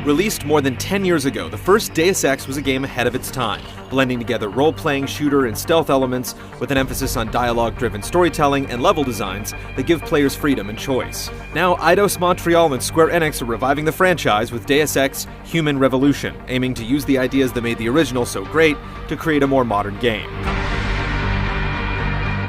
Released more than 10 years ago, the first Deus Ex was a game ahead of its time, blending together role-playing, shooter, and stealth elements with an emphasis on dialogue-driven storytelling and level designs that give players freedom and choice. Now, Eidos Montreal and Square Enix are reviving the franchise with Deus Ex: Human Revolution, aiming to use the ideas that made the original so great to create a more modern game.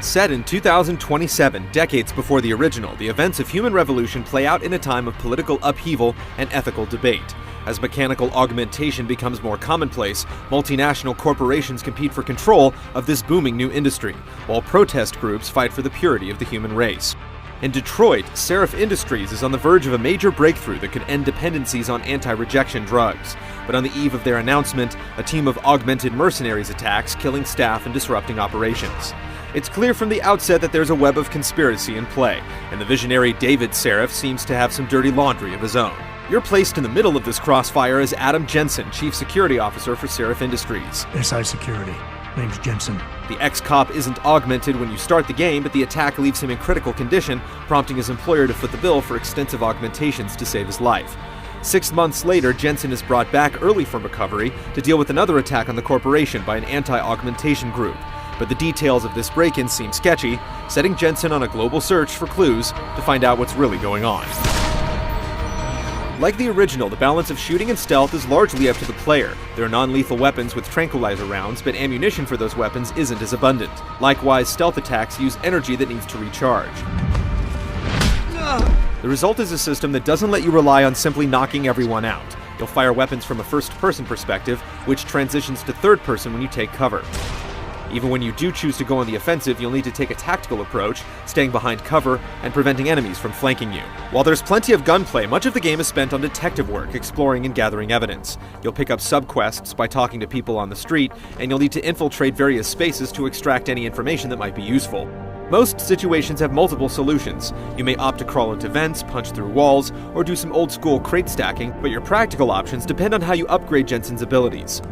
Set in 2027, decades before the original, the events of Human Revolution play out in a time of political upheaval and ethical debate. As mechanical augmentation becomes more commonplace, multinational corporations compete for control of this booming new industry, while protest groups fight for the purity of the human race. In Detroit, Seraph Industries is on the verge of a major breakthrough that could end dependencies on anti-rejection drugs. But on the eve of their announcement, a team of augmented mercenaries attacks, killing staff and disrupting operations. It's clear from the outset that there's a web of conspiracy in play, and the visionary David Seraph seems to have some dirty laundry of his own. You're placed in the middle of this crossfire as Adam Jensen, Chief Security Officer for Seraph Industries. SI Security. Name's Jensen. The ex-cop isn't augmented when you start the game, but the attack leaves him in critical condition, prompting his employer to foot the bill for extensive augmentations to save his life. 6 months later, Jensen is brought back early from recovery to deal with another attack on the corporation by an anti-augmentation group. But the details of this break-in seem sketchy, setting Jensen on a global search for clues to find out what's really going on. Like the original, the balance of shooting and stealth is largely up to the player. There are non-lethal weapons with tranquilizer rounds, but ammunition for those weapons isn't as abundant. Likewise, stealth attacks use energy that needs to recharge. The result is a system that doesn't let you rely on simply knocking everyone out. You'll fire weapons from a first-person perspective, which transitions to third-person when you take cover. Even when you do choose to go on the offensive, you'll need to take a tactical approach, staying behind cover and preventing enemies from flanking you. While there's plenty of gunplay, much of the game is spent on detective work, exploring and gathering evidence. You'll pick up subquests by talking to people on the street, and you'll need to infiltrate various spaces to extract any information that might be useful. Most situations have multiple solutions. You may opt to crawl into vents, punch through walls, or do some old-school crate stacking, but your practical options depend on how you upgrade Jensen's abilities.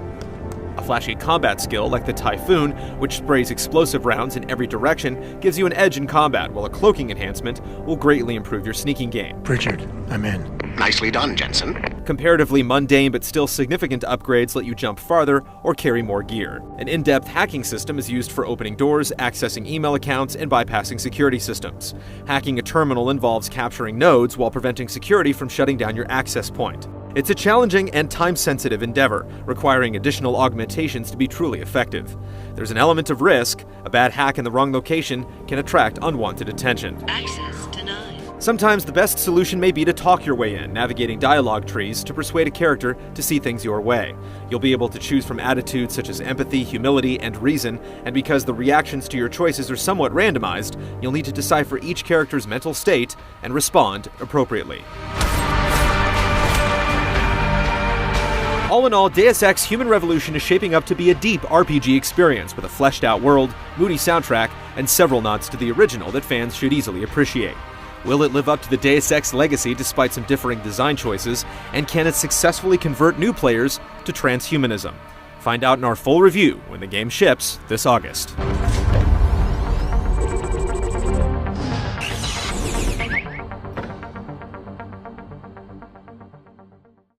A flashy combat skill like the Typhoon, which sprays explosive rounds in every direction, gives you an edge in combat, while a cloaking enhancement will greatly improve your sneaking game. Richard, I'm in. Nicely done, Jensen. Comparatively mundane but still significant upgrades let you jump farther or carry more gear. An in-depth hacking system is used for opening doors, accessing email accounts, and bypassing security systems. Hacking a terminal involves capturing nodes while preventing security from shutting down your access point. It's a challenging and time-sensitive endeavor, requiring additional augmentations to be truly effective. There's an element of risk. A bad hack in the wrong location can attract unwanted attention. Access denied. Sometimes the best solution may be to talk your way in, navigating dialogue trees to persuade a character to see things your way. You'll be able to choose from attitudes such as empathy, humility, and reason, and because the reactions to your choices are somewhat randomized, you'll need to decipher each character's mental state and respond appropriately. All in all, Deus Ex: Human Revolution is shaping up to be a deep RPG experience with a fleshed-out world, moody soundtrack, and several nods to the original that fans should easily appreciate. Will it live up to the Deus Ex legacy despite some differing design choices, and can it successfully convert new players to transhumanism? Find out in our full review when the game ships this August.